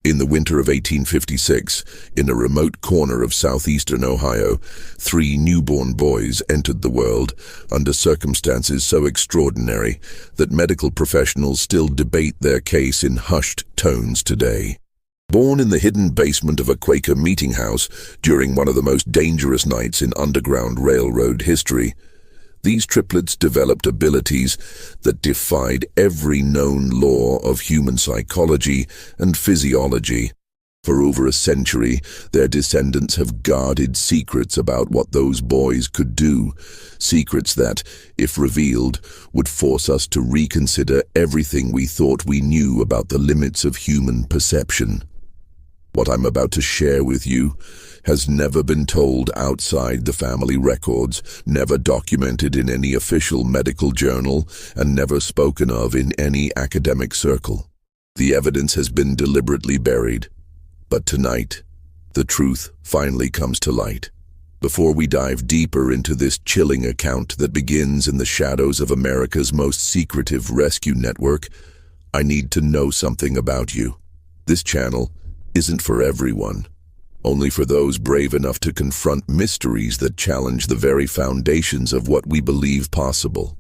In the winter of 1856, in a remote corner of southeastern Ohio, 3 newborn boys entered the world under circumstances so extraordinary that medical professionals still debate their case in hushed tones today. Born in the hidden basement of a Quaker meeting house during one of the most dangerous nights in Underground Railroad history, these triplets developed abilities that defied every known law of human psychology and physiology. For over a century, their descendants have guarded secrets about what those boys could do, secrets that, if revealed, would force us to reconsider everything we thought we knew about the limits of human perception. What I'm about to share with you has never been told outside the family records, never documented in any official medical journal, and never spoken of in any academic circle. The evidence has been deliberately buried. But tonight, the truth finally comes to light. Before we dive deeper into this chilling account that begins in the shadows of America's most secretive rescue network, I need to know something about you. This channel isn't for everyone. Only for those brave enough to confront mysteries that challenge the very foundations of what we believe possible.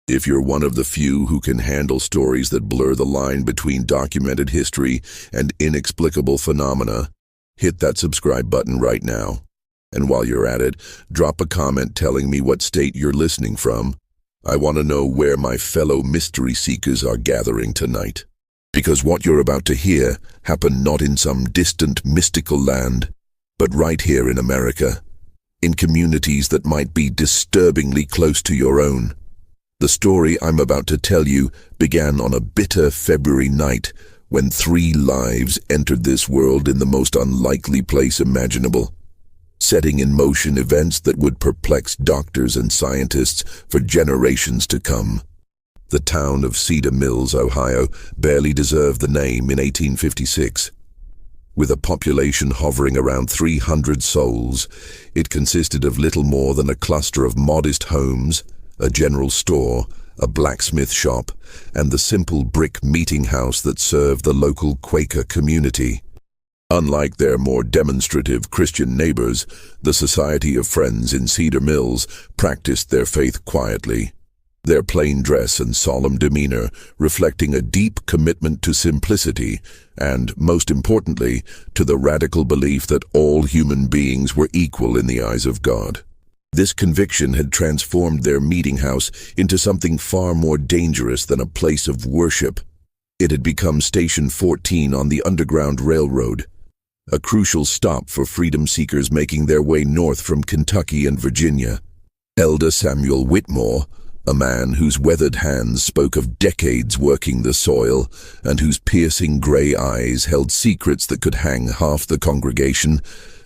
If you're one of the few who can handle stories that blur the line between documented history and inexplicable phenomena, hit that subscribe button right now. And while you're at it, drop a comment telling me what state you're listening from. I want to know where my fellow mystery seekers are gathering tonight. Because what you're about to hear happened not in some distant mystical land, but right here in America, in communities that might be disturbingly close to your own. The story I'm about to tell you began on a bitter February night when 3 lives entered this world in the most unlikely place imaginable, setting in motion events that would perplex doctors and scientists for generations to come. The town of Cedar Mills, Ohio, barely deserved the name in 1856. With a population hovering around 300 souls, it consisted of little more than a cluster of modest homes, a general store, a blacksmith shop, and the simple brick meeting house that served the local Quaker community. Unlike their more demonstrative Christian neighbors, the Society of Friends in Cedar Mills practiced their faith quietly, their plain dress and solemn demeanor reflecting a deep commitment to simplicity and, most importantly, to the radical belief that all human beings were equal in the eyes of God. This conviction had transformed their meeting house into something far more dangerous than a place of worship. It had become Station 14 on the Underground Railroad, a crucial stop for freedom seekers making their way north from Kentucky and Virginia. Elder Samuel Whitmore, a man whose weathered hands spoke of decades working the soil and whose piercing gray eyes held secrets that could hang half the congregation,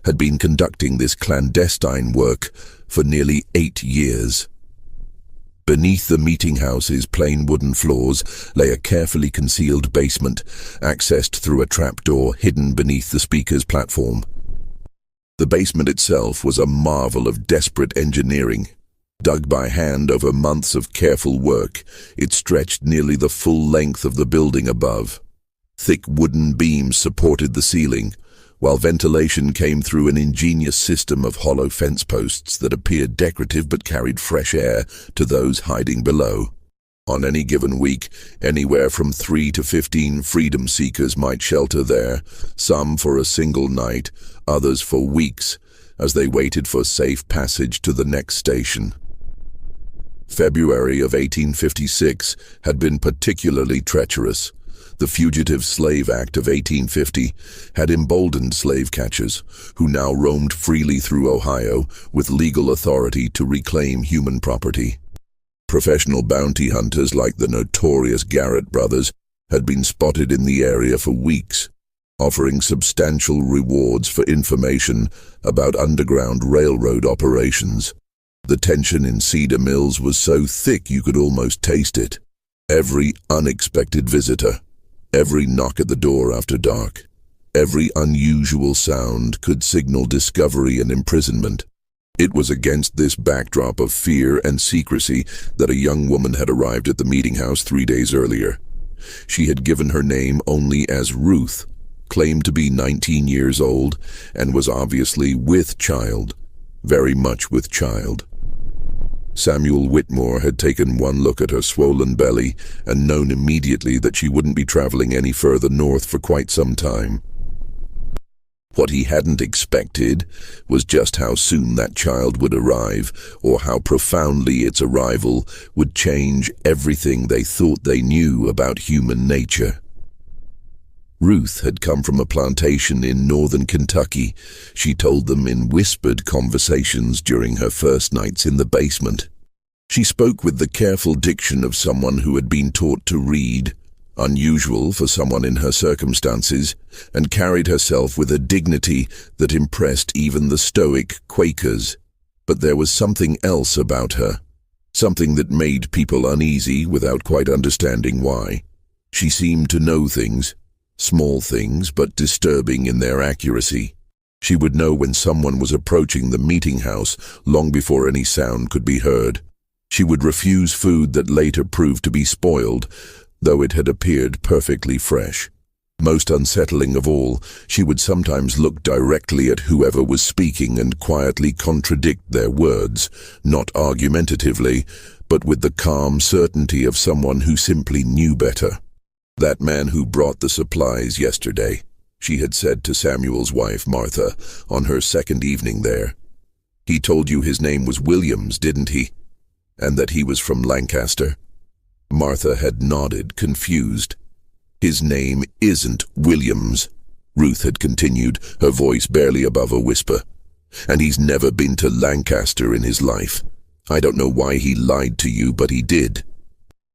had been conducting this clandestine work for nearly 8 years. Beneath the meeting house's plain wooden floors lay a carefully concealed basement, accessed through a trapdoor hidden beneath the speaker's platform. The basement itself was a marvel of desperate engineering. Dug by hand over months of careful work, it stretched nearly the full length of the building above. Thick wooden beams supported the ceiling, while ventilation came through an ingenious system of hollow fence posts that appeared decorative but carried fresh air to those hiding below. On any given week, anywhere from 3 to 15 freedom seekers might shelter there, some for a single night, others for weeks, as they waited for safe passage to the next station. February of 1856 had been particularly treacherous. The Fugitive Slave Act of 1850 had emboldened slave catchers, who now roamed freely through Ohio with legal authority to reclaim human property. Professional bounty hunters like the notorious Garrett brothers had been spotted in the area for weeks, offering substantial rewards for information about Underground Railroad operations. The tension in Cedar Mills was so thick you could almost taste it. Every unexpected visitor, every knock at the door after dark, every unusual sound could signal discovery and imprisonment. It was against this backdrop of fear and secrecy that a young woman had arrived at the meeting house 3 days earlier. She had given her name only as Ruth, claimed to be 19 years old, and was obviously with child, very much with child. Samuel Whitmore had taken one look at her swollen belly and known immediately that she wouldn't be traveling any further north for quite some time. What he hadn't expected was just how soon that child would arrive, or how profoundly its arrival would change everything they thought they knew about human nature. Ruth had come from a plantation in northern Kentucky, she told them in whispered conversations during her first nights in the basement. She spoke with the careful diction of someone who had been taught to read, unusual for someone in her circumstances, and carried herself with a dignity that impressed even the stoic Quakers. But there was something else about her, something that made people uneasy without quite understanding why. She seemed to know things, small things but disturbing in their accuracy. She would know when someone was approaching the meeting house long before any sound could be heard. She would refuse food that later proved to be spoiled, though it had appeared perfectly fresh. Most unsettling of all, she would sometimes look directly at whoever was speaking and quietly contradict their words, not argumentatively, but with the calm certainty of someone who simply knew better. "That man who brought the supplies yesterday," she had said to Samuel's wife, Martha, on her second evening there. "He told you his name was Williams, didn't he? And that he was from Lancaster?" Martha had nodded, confused. "His name isn't Williams," Ruth had continued, her voice barely above a whisper. "And he's never been to Lancaster in his life. I don't know why he lied to you, but he did."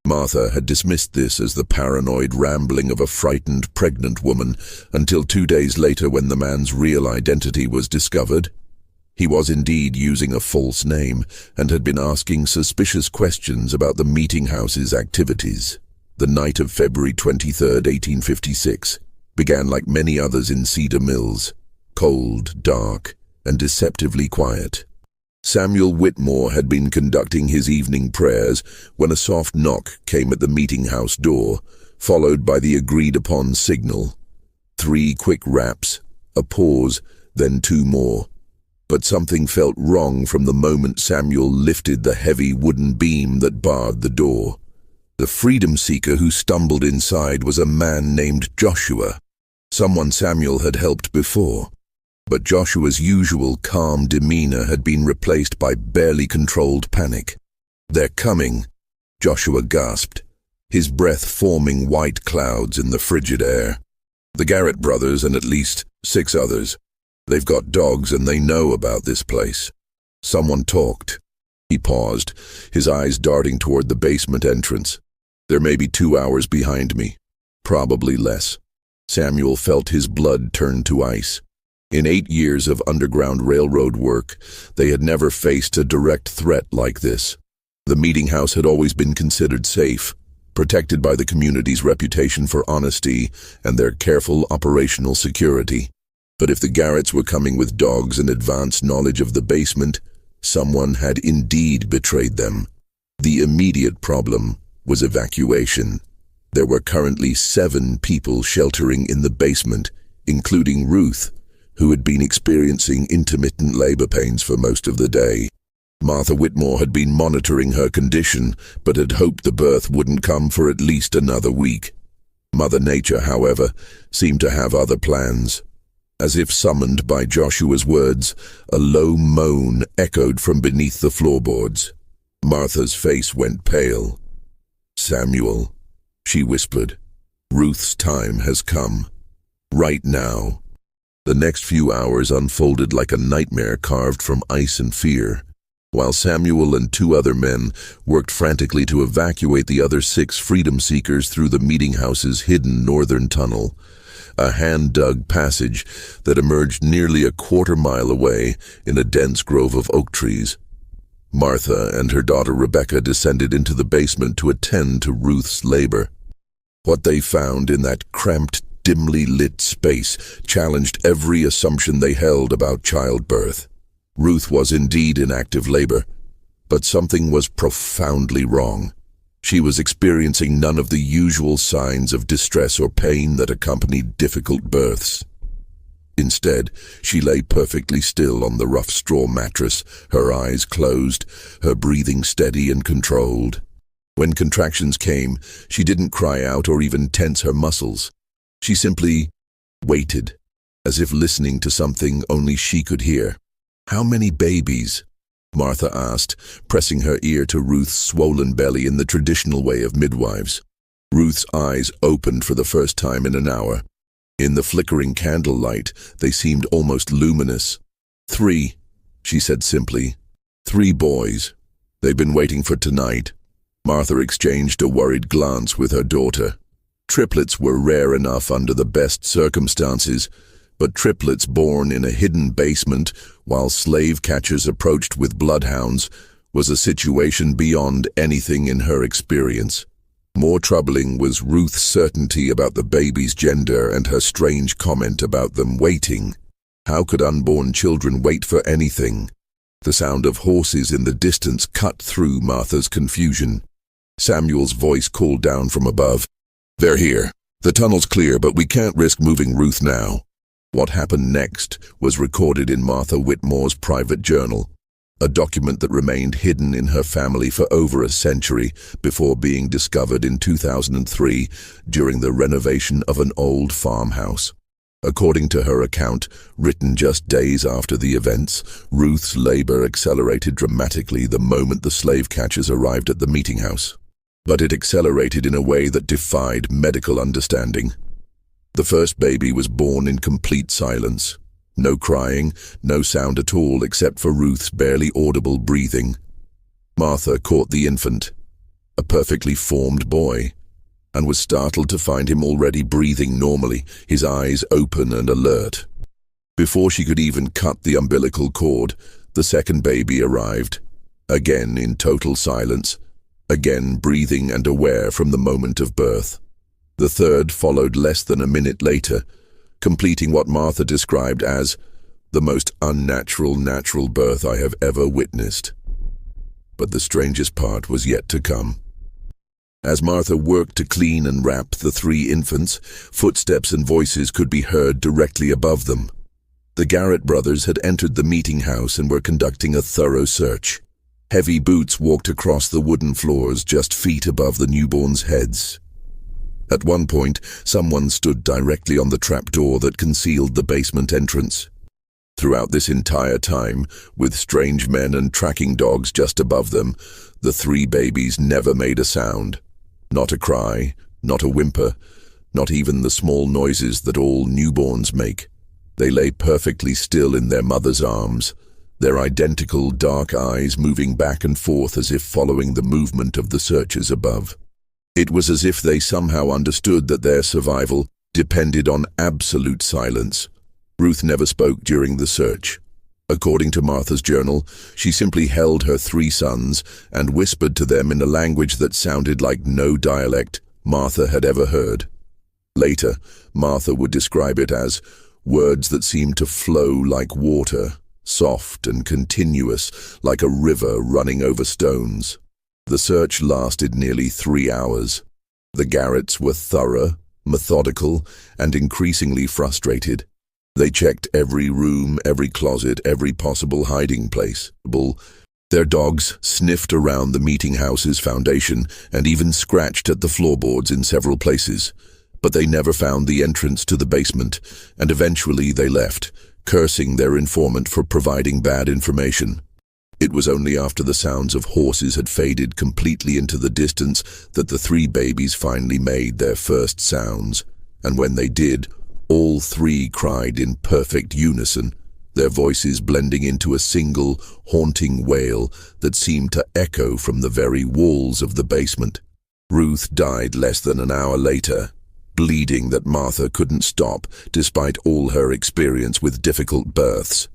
Martha had dismissed this as the paranoid rambling of a frightened pregnant woman until 2 days later when the man's real identity was discovered. He was indeed using a false name and had been asking suspicious questions about the meeting house's activities. The night of February 23rd, 1856, began like many others in Cedar Mills, cold, dark, and deceptively quiet. Samuel Whitmore had been conducting his evening prayers when a soft knock came at the meeting house door, followed by the agreed-upon signal. 3 quick raps, a pause, then 2 more. But something felt wrong from the moment Samuel lifted the heavy wooden beam that barred the door. The freedom seeker who stumbled inside was a man named Joshua, someone Samuel had helped before. But Joshua's usual calm demeanor had been replaced by barely controlled panic. "They're coming," Joshua gasped, his breath forming white clouds in the frigid air. "The Garrett brothers and at least 6 others. They've got dogs and they know about this place." Someone talked. He paused, his eyes darting toward the basement entrance. "They're maybe 2 hours behind me. Probably less." Samuel felt his blood turn to ice. In 8 years of underground railroad work, they had never faced a direct threat like this. The meeting house had always been considered safe, protected by the community's reputation for honesty and their careful operational security. But if the Garretts were coming with dogs and advanced knowledge of the basement, someone had indeed betrayed them. The immediate problem was evacuation. There were currently 7 people sheltering in the basement, including Ruth, who had been experiencing intermittent labor pains for most of the day. Martha Whitmore had been monitoring her condition, but had hoped the birth wouldn't come for at least another week. Mother Nature, however, seemed to have other plans. As if summoned by Joshua's words, a low moan echoed from beneath the floorboards. Martha's face went pale. "Samuel," she whispered, "Ruth's time has come. Right now." The next few hours unfolded like a nightmare carved from ice and fear. While Samuel and 2 other men worked frantically to evacuate the other 6 freedom seekers through the meeting house's hidden northern tunnel, a hand-dug passage that emerged nearly a quarter-mile away in a dense grove of oak trees. Martha and her daughter Rebecca descended into the basement to attend to Ruth's labor. What they found in that cramped, dimly lit space challenged every assumption they held about childbirth. Ruth was indeed in active labor, but something was profoundly wrong. She was experiencing none of the usual signs of distress or pain that accompanied difficult births. Instead, she lay perfectly still on the rough straw mattress, her eyes closed, her breathing steady and controlled. When contractions came, she didn't cry out or even tense her muscles. She simply waited, as if listening to something only she could hear. "How many babies?" Martha asked, pressing her ear to Ruth's swollen belly in the traditional way of midwives. Ruth's eyes opened for the first time in an hour. In the flickering candlelight, they seemed almost luminous. "3," she said simply. "3 boys. They've been waiting for tonight." Martha exchanged a worried glance with her daughter. Triplets were rare enough under the best circumstances, but triplets born in a hidden basement while slave catchers approached with bloodhounds was a situation beyond anything in her experience. More troubling was Ruth's certainty about the baby's gender and her strange comment about them waiting. How could unborn children wait for anything? The sound of horses in the distance cut through Martha's confusion. Samuel's voice called down from above. "They're here. The tunnel's clear, but we can't risk moving Ruth now." What happened next was recorded in Martha Whitmore's private journal, a document that remained hidden in her family for over a century before being discovered in 2003 during the renovation of an old farmhouse. According to her account, written just days after the events, Ruth's labor accelerated dramatically the moment the slave catchers arrived at the meeting house. But it accelerated in a way that defied medical understanding. The first baby was born in complete silence. No crying, no sound at all except for Ruth's barely audible breathing. Martha caught the infant, a perfectly formed boy, and was startled to find him already breathing normally, his eyes open and alert. Before she could even cut the umbilical cord, the second baby arrived, again in total silence, again breathing and aware from the moment of birth. The third followed less than a minute later, completing what Martha described as the most unnatural natural birth I have ever witnessed. But the strangest part was yet to come. As Martha worked to clean and wrap the 3 infants, footsteps and voices could be heard directly above them. The Garrett brothers had entered the meeting house and were conducting a thorough search. Heavy boots walked across the wooden floors just feet above the newborns' heads. At one point, someone stood directly on the trapdoor that concealed the basement entrance. Throughout this entire time, with strange men and tracking dogs just above them, the 3 babies never made a sound. Not a cry, not a whimper, not even the small noises that all newborns make. They lay perfectly still in their mother's arms, their identical dark eyes moving back and forth as if following the movement of the searchers above. It was as if they somehow understood that their survival depended on absolute silence. Ruth never spoke during the search. According to Martha's journal, she simply held her 3 sons and whispered to them in a language that sounded like no dialect Martha had ever heard. Later, Martha would describe it as words that seemed to flow like water, soft and continuous, like a river running over stones. The search lasted nearly 3 hours. The Garretts were thorough, methodical, and increasingly frustrated. They checked every room, every closet, every possible hiding place. Their dogs sniffed around the meeting house's foundation and even scratched at the floorboards in several places. But they never found the entrance to the basement, and eventually they left, cursing their informant for providing bad information. It was only after the sounds of horses had faded completely into the distance that the 3 babies finally made their first sounds, and when they did, all 3 cried in perfect unison, their voices blending into a single, haunting wail that seemed to echo from the very walls of the basement. Ruth died less than an hour later, bleeding that Martha couldn't stop despite all her experience with difficult births.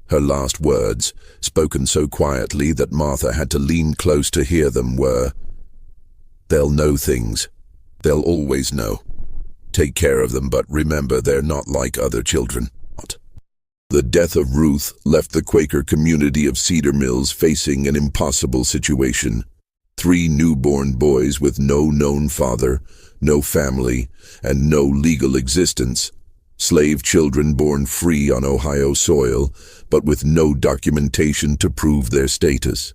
Her last words, spoken so quietly that Martha had to lean close to hear them, were, "They'll know things. They'll always know. Take care of them, but remember they're not like other children." The death of Ruth left the Quaker community of Cedar Mills facing an impossible situation. 3 newborn boys with no known father, no family, and no legal existence. Slave children born free on Ohio soil, but with no documentation to prove their status.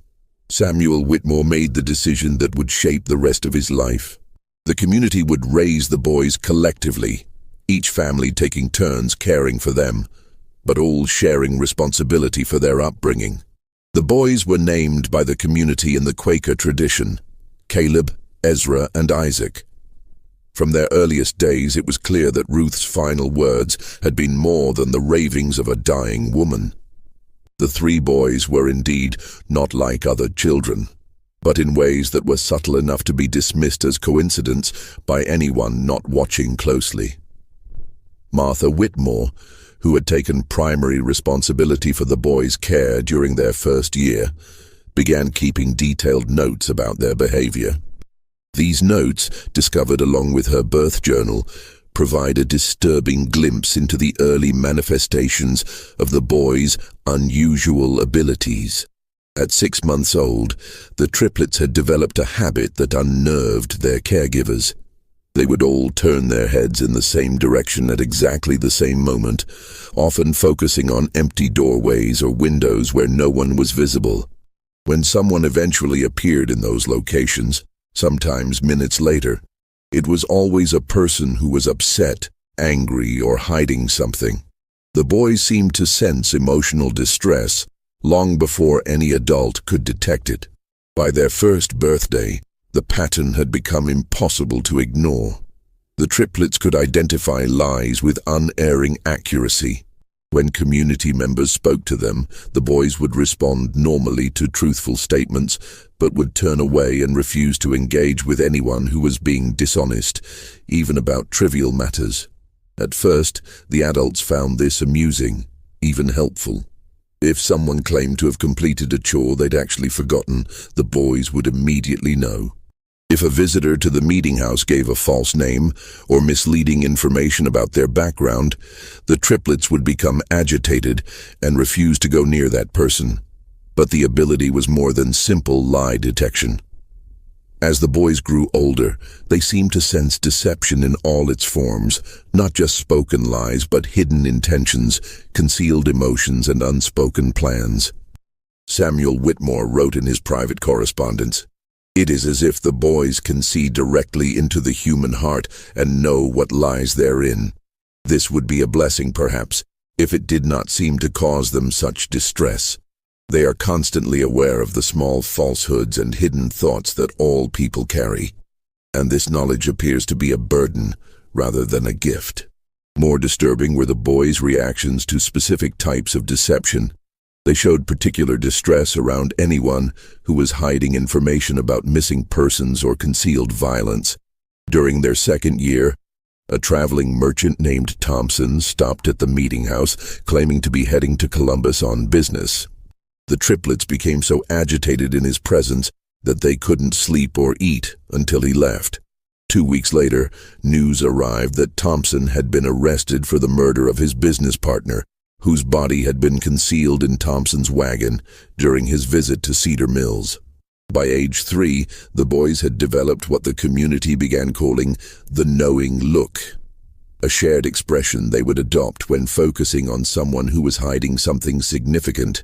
Samuel Whitmore made the decision that would shape the rest of his life. The community would raise the boys collectively, each family taking turns caring for them, but all sharing responsibility for their upbringing. The boys were named by the community in the Quaker tradition: Caleb, Ezra, and Isaac. From their earliest days, it was clear that Ruth's final words had been more than the ravings of a dying woman. The 3 boys were indeed not like other children, but in ways that were subtle enough to be dismissed as coincidence by anyone not watching closely. Martha Whitmore, who had taken primary responsibility for the boys' care during their first year, began keeping detailed notes about their behavior. These notes, discovered along with her birth journal, provide a disturbing glimpse into the early manifestations of the boys' unusual abilities. At 6 months old, the triplets had developed a habit that unnerved their caregivers. They would all turn their heads in the same direction at exactly the same moment, often focusing on empty doorways or windows where no one was visible. When someone eventually appeared in those locations, sometimes minutes later, it was always a person who was upset, angry, or hiding something. The boys seemed to sense emotional distress long before any adult could detect it. By their first birthday, the pattern had become impossible to ignore. The triplets could identify lies with unerring accuracy. When community members spoke to them, the boys would respond normally to truthful statements, but would turn away and refuse to engage with anyone who was being dishonest, even about trivial matters. At first, the adults found this amusing, even helpful. If someone claimed to have completed a chore they'd actually forgotten, the boys would immediately know. If a visitor to the meeting house gave a false name or misleading information about their background, the triplets would become agitated and refuse to go near that person. But the ability was more than simple lie detection. As the boys grew older, they seemed to sense deception in all its forms, not just spoken lies, but hidden intentions, concealed emotions, and unspoken plans. Samuel Whitmore wrote in his private correspondence, "It is as if the boys can see directly into the human heart and know what lies therein. This would be a blessing, perhaps, if it did not seem to cause them such distress. They are constantly aware of the small falsehoods and hidden thoughts that all people carry, and this knowledge appears to be a burden rather than a gift." More disturbing were the boys' reactions to specific types of deception. They showed particular distress around anyone who was hiding information about missing persons or concealed violence. During their second year, a traveling merchant named Thompson stopped at the meeting house, claiming to be heading to Columbus on business. The triplets became so agitated in his presence that they couldn't sleep or eat until he left. 2 weeks later, news arrived that Thompson had been arrested for the murder of his business partner, whose body had been concealed in Thompson's wagon during his visit to Cedar Mills. By age 3, the boys had developed what the community began calling the knowing look, a shared expression they would adopt when focusing on someone who was hiding something significant.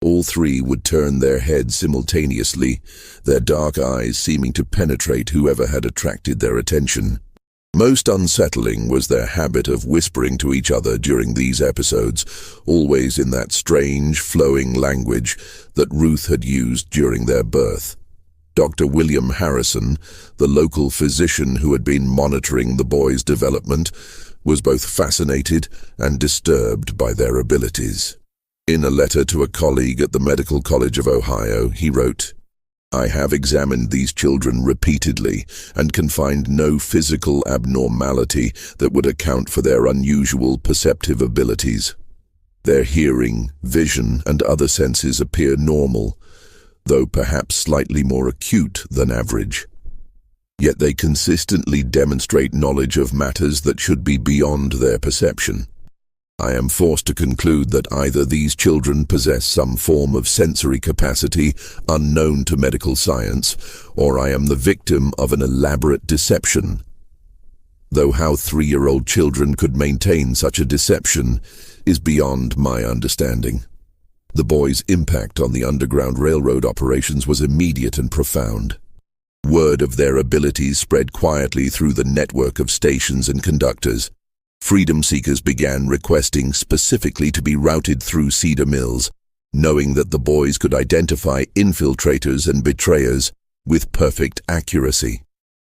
All 3 would turn their heads simultaneously, their dark eyes seeming to penetrate whoever had attracted their attention. Most unsettling was their habit of whispering to each other during these episodes, always in that strange, flowing language that Ruth had used during their birth. Dr. William Harrison, the local physician who had been monitoring the boys' development, was both fascinated and disturbed by their abilities. In a letter to a colleague at the Medical College of Ohio, he wrote, "I have examined these children repeatedly and can find no physical abnormality that would account for their unusual perceptive abilities. Their hearing, vision, and other senses appear normal, though perhaps slightly more acute than average. Yet they consistently demonstrate knowledge of matters that should be beyond their perception. I am forced to conclude that either these children possess some form of sensory capacity unknown to medical science, or I am the victim of an elaborate deception. Though how 3-year-old children could maintain such a deception is beyond my understanding. The boys' impact on the Underground Railroad operations was immediate and profound. Word of their abilities spread quietly through the network of stations and conductors. Freedom seekers began requesting specifically to be routed through Cedar Mills, knowing that the boys could identify infiltrators and betrayers with perfect accuracy.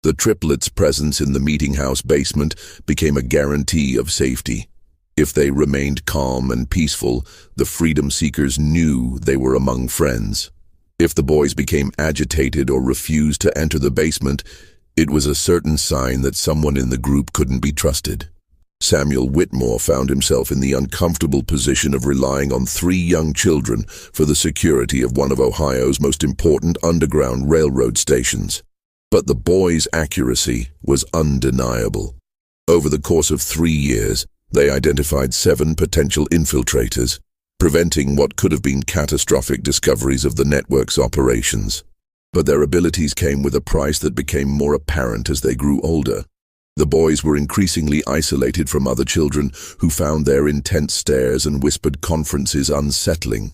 The triplets' presence in the meeting house basement became a guarantee of safety. If they remained calm and peaceful, the freedom seekers knew they were among friends. If the boys became agitated or refused to enter the basement, it was a certain sign that someone in the group couldn't be trusted. Samuel Whitmore found himself in the uncomfortable position of relying on 3 young children for the security of one of Ohio's most important Underground Railroad stations. But the boys' accuracy was undeniable. Over the course of 3 years, they identified 7 potential infiltrators, preventing what could have been catastrophic discoveries of the network's operations. But their abilities came with a price that became more apparent as they grew older. The boys were increasingly isolated from other children who found their intense stares and whispered conferences unsettling.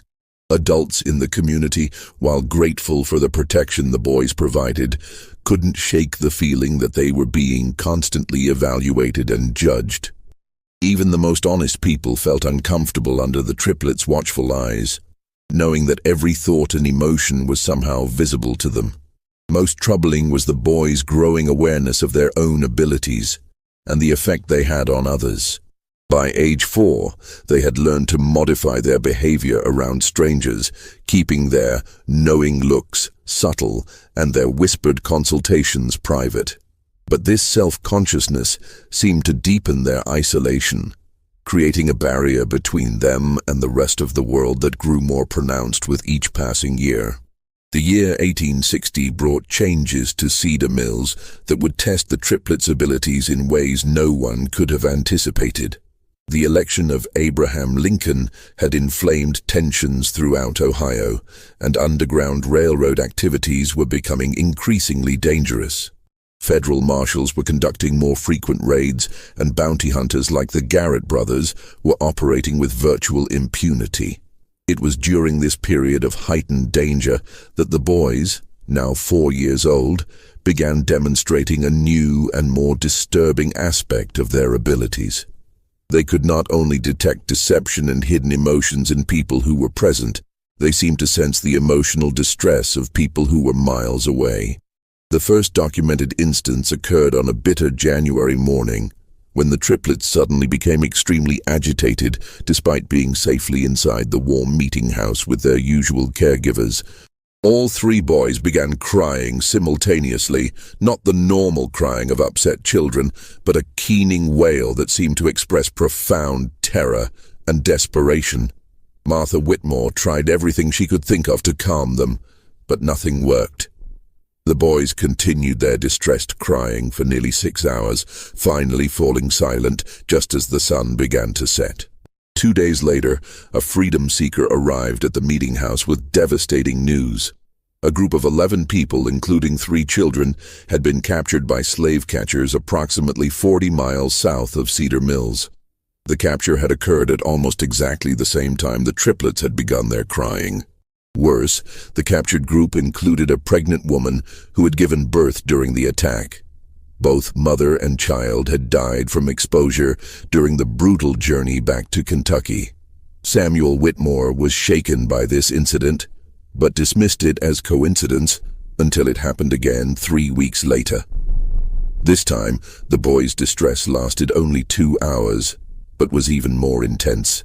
Adults in the community, while grateful for the protection the boys provided, couldn't shake the feeling that they were being constantly evaluated and judged. Even the most honest people felt uncomfortable under the triplets' watchful eyes, knowing that every thought and emotion was somehow visible to them. Most troubling was the boys' growing awareness of their own abilities and the effect they had on others. By age 4, they had learned to modify their behavior around strangers, keeping their knowing looks subtle and their whispered consultations private. But this self-consciousness seemed to deepen their isolation, creating a barrier between them and the rest of the world that grew more pronounced with each passing year. The year 1860 brought changes to Cedar Mills that would test the triplets' abilities in ways no one could have anticipated. The election of Abraham Lincoln had inflamed tensions throughout Ohio, and Underground Railroad activities were becoming increasingly dangerous. Federal marshals were conducting more frequent raids, and bounty hunters like the Garrett brothers were operating with virtual impunity. It was during this period of heightened danger that the boys, now 4 years old, began demonstrating a new and more disturbing aspect of their abilities. They could not only detect deception and hidden emotions in people who were present, they seemed to sense the emotional distress of people who were miles away. The first documented instance occurred on a bitter January morning, when the triplets suddenly became extremely agitated despite being safely inside the warm meeting house with their usual caregivers. All 3 boys began crying simultaneously, not the normal crying of upset children, but a keening wail that seemed to express profound terror and desperation. Martha Whitmore tried everything she could think of to calm them, but nothing worked. The boys continued their distressed crying for nearly 6 hours, finally falling silent just as the sun began to set. 2 days later, a freedom seeker arrived at the meeting house with devastating news. A group of 11 people, including 3 children, had been captured by slave catchers approximately 40 miles south of Cedar Mills. The capture had occurred at almost exactly the same time the triplets had begun their crying. Worse, the captured group included a pregnant woman who had given birth during the attack. Both mother and child had died from exposure during the brutal journey back to Kentucky. Samuel Whitmore was shaken by this incident, but dismissed it as coincidence until it happened again 3 weeks later. This time, the boys' distress lasted only 2 hours, but was even more intense.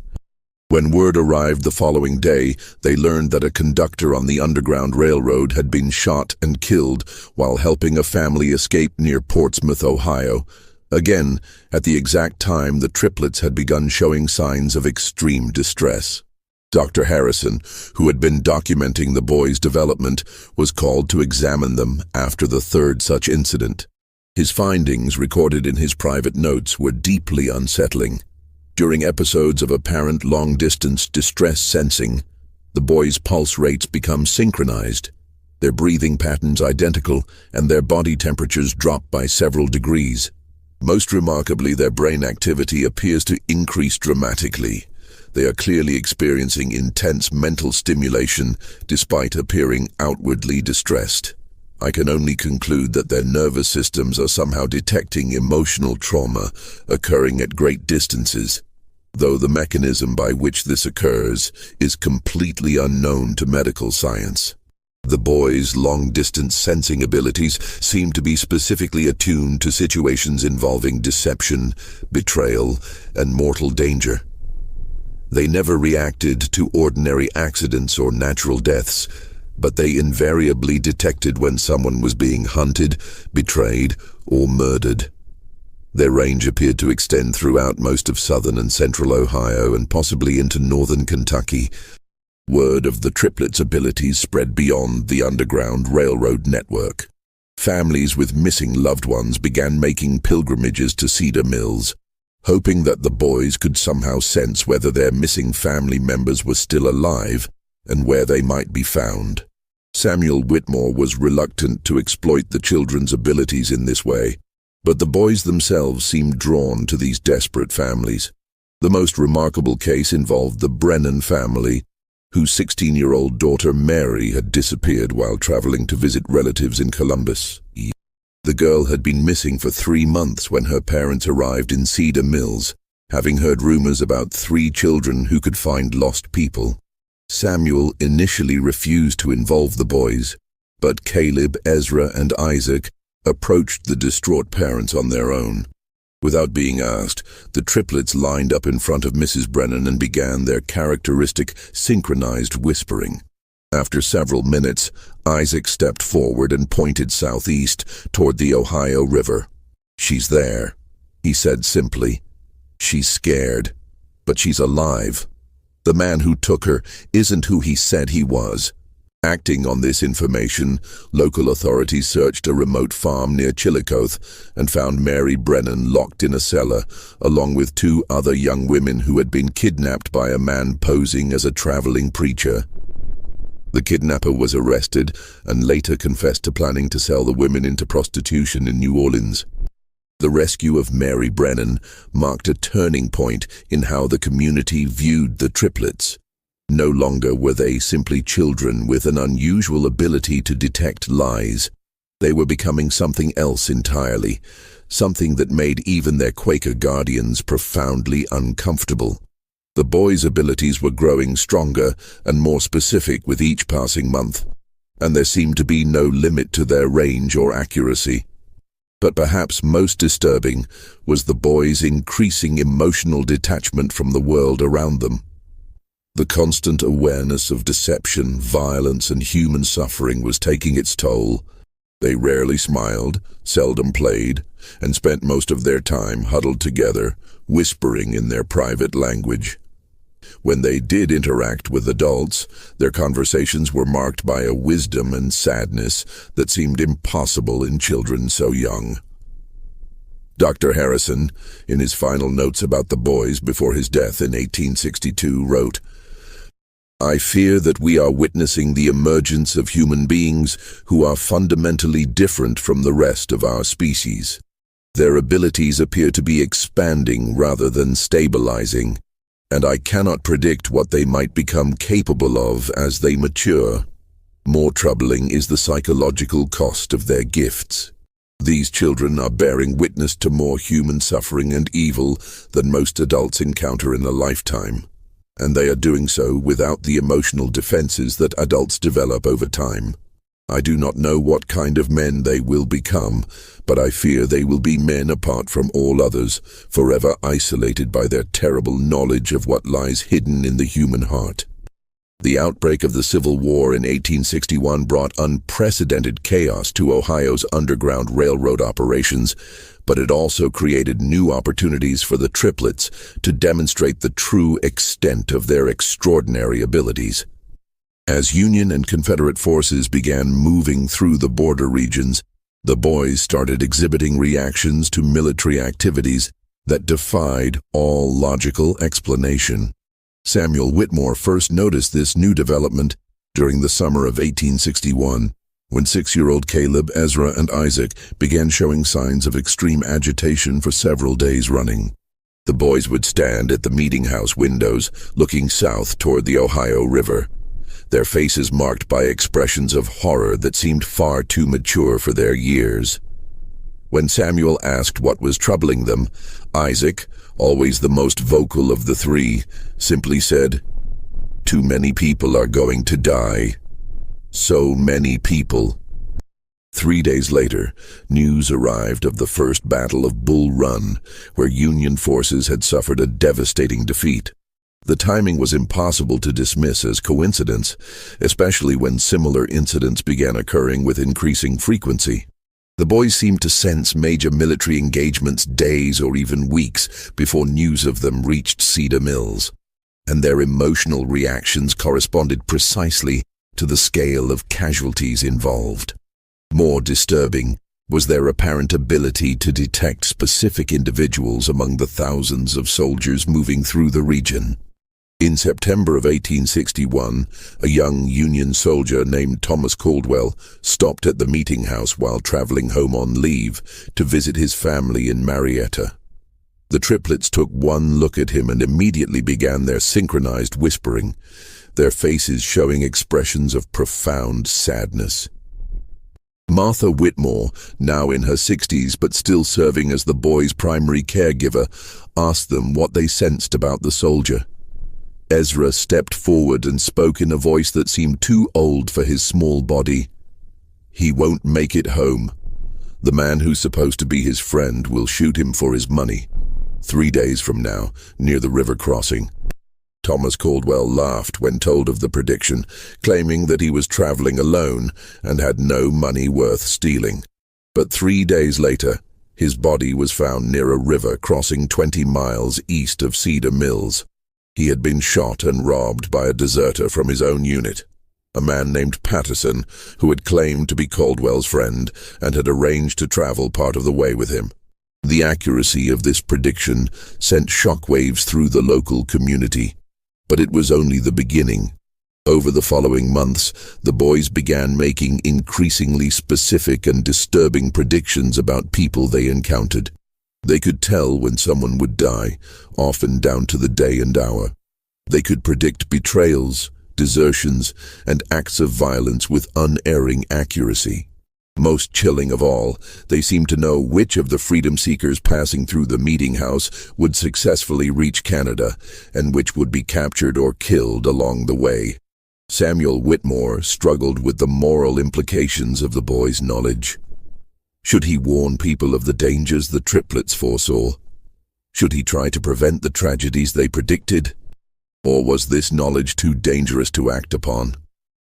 When word arrived the following day, they learned that a conductor on the Underground Railroad had been shot and killed while helping a family escape near Portsmouth, Ohio. Again, at the exact time the triplets had begun showing signs of extreme distress. Dr. Harrison, who had been documenting the boys' development, was called to examine them after the 3rd such incident. His findings, recorded in his private notes, were deeply unsettling. During episodes of apparent long-distance distress sensing, the boys' pulse rates become synchronized, their breathing patterns identical, and their body temperatures drop by several degrees. Most remarkably, their brain activity appears to increase dramatically. They are clearly experiencing intense mental stimulation despite appearing outwardly distressed. I can only conclude that their nervous systems are somehow detecting emotional trauma occurring at great distances, though the mechanism by which this occurs is completely unknown to medical science. The boys' long-distance sensing abilities seem to be specifically attuned to situations involving deception, betrayal, and mortal danger. They never reacted to ordinary accidents or natural deaths, but they invariably detected when someone was being hunted, betrayed, or murdered. Their range appeared to extend throughout most of southern and central Ohio and possibly into northern Kentucky. Word of the triplets' abilities spread beyond the Underground Railroad network. Families with missing loved ones began making pilgrimages to Cedar Mills, hoping that the boys could somehow sense whether their missing family members were still alive and where they might be found. Samuel Whitmore was reluctant to exploit the children's abilities in this way, but the boys themselves seemed drawn to these desperate families. The most remarkable case involved the Brennan family, whose 16-year-old daughter Mary had disappeared while traveling to visit relatives in Columbus. The girl had been missing for 3 months when her parents arrived in Cedar Mills, having heard rumors about 3 children who could find lost people. Samuel initially refused to involve the boys, but Caleb, Ezra, and Isaac approached the distraught parents on their own. Without being asked, the triplets lined up in front of Mrs. Brennan and began their characteristic synchronized whispering. After several minutes, Isaac stepped forward and pointed southeast toward the Ohio River. "She's there," he said simply. "She's scared, but she's alive. The man who took her isn't who he said he was." Acting on this information, local authorities searched a remote farm near Chillicothe and found Mary Brennan locked in a cellar, along with 2 other young women who had been kidnapped by a man posing as a traveling preacher. The kidnapper was arrested and later confessed to planning to sell the women into prostitution in New Orleans. The rescue of Mary Brennan marked a turning point in how the community viewed the triplets. No longer were they simply children with an unusual ability to detect lies. They were becoming something else entirely, something that made even their Quaker guardians profoundly uncomfortable. The boys' abilities were growing stronger and more specific with each passing month, and there seemed to be no limit to their range or accuracy. But perhaps most disturbing was the boys' increasing emotional detachment from the world around them. The constant awareness of deception, violence, and human suffering was taking its toll. They rarely smiled, seldom played, and spent most of their time huddled together, whispering in their private language. When they did interact with adults, their conversations were marked by a wisdom and sadness that seemed impossible in children so young. Dr. Harrison, in his final notes about the boys before his death in 1862, wrote, "I fear that we are witnessing the emergence of human beings who are fundamentally different from the rest of our species. Their abilities appear to be expanding rather than stabilizing, and I cannot predict what they might become capable of as they mature. More troubling is the psychological cost of their gifts. These children are bearing witness to more human suffering and evil than most adults encounter in a lifetime, and they are doing so without the emotional defenses that adults develop over time. I do not know what kind of men they will become, but I fear they will be men apart from all others, forever isolated by their terrible knowledge of what lies hidden in the human heart." The outbreak of the Civil War in 1861 brought unprecedented chaos to Ohio's Underground Railroad operations, but it also created new opportunities for the triplets to demonstrate the true extent of their extraordinary abilities. As Union and Confederate forces began moving through the border regions, the boys started exhibiting reactions to military activities that defied all logical explanation. Samuel Whitmore first noticed this new development during the summer of 1861, when 6-year-old Caleb, Ezra, and Isaac began showing signs of extreme agitation for several days running. The boys would stand at the meeting house windows, looking south toward the Ohio River, their faces marked by expressions of horror that seemed far too mature for their years. When Samuel asked what was troubling them, Isaac, always the most vocal of the three, simply said, "Too many people are going to die. So many people." 3 days later, news arrived of the First Battle of Bull Run, where Union forces had suffered a devastating defeat. The timing was impossible to dismiss as coincidence, especially when similar incidents began occurring with increasing frequency. The boys seemed to sense major military engagements days or even weeks before news of them reached Cedar Mills, and their emotional reactions corresponded precisely to the scale of casualties involved. More disturbing was their apparent ability to detect specific individuals among the thousands of soldiers moving through the region. In September of 1861, a young Union soldier named Thomas Caldwell stopped at the meeting house while traveling home on leave to visit his family in Marietta. The triplets took one look at him and immediately began their synchronized whispering, their faces showing expressions of profound sadness. Martha Whitmore, now in her 60s but still serving as the boys' primary caregiver, asked them what they sensed about the soldier. Ezra stepped forward and spoke in a voice that seemed too old for his small body. "He won't make it home. The man who's supposed to be his friend will shoot him for his money. 3 days from now, near the river crossing." Thomas Caldwell laughed when told of the prediction, claiming that he was traveling alone and had no money worth stealing. But 3 days later, his body was found near a river crossing 20 miles east of Cedar Mills. He had been shot and robbed by a deserter from his own unit, a man named Patterson, who had claimed to be Caldwell's friend and had arranged to travel part of the way with him. The accuracy of this prediction sent shockwaves through the local community, but it was only the beginning. Over the following months, the boys began making increasingly specific and disturbing predictions about people they encountered. They could tell when someone would die, often down to the day and hour. They could predict betrayals, desertions, and acts of violence with unerring accuracy. Most chilling of all, they seemed to know which of the freedom seekers passing through the meeting house would successfully reach Canada, and which would be captured or killed along the way. Samuel Whitmore struggled with the moral implications of the boys' knowledge. Should he warn people of the dangers the triplets foresaw? Should he try to prevent the tragedies they predicted? Or was this knowledge too dangerous to act upon?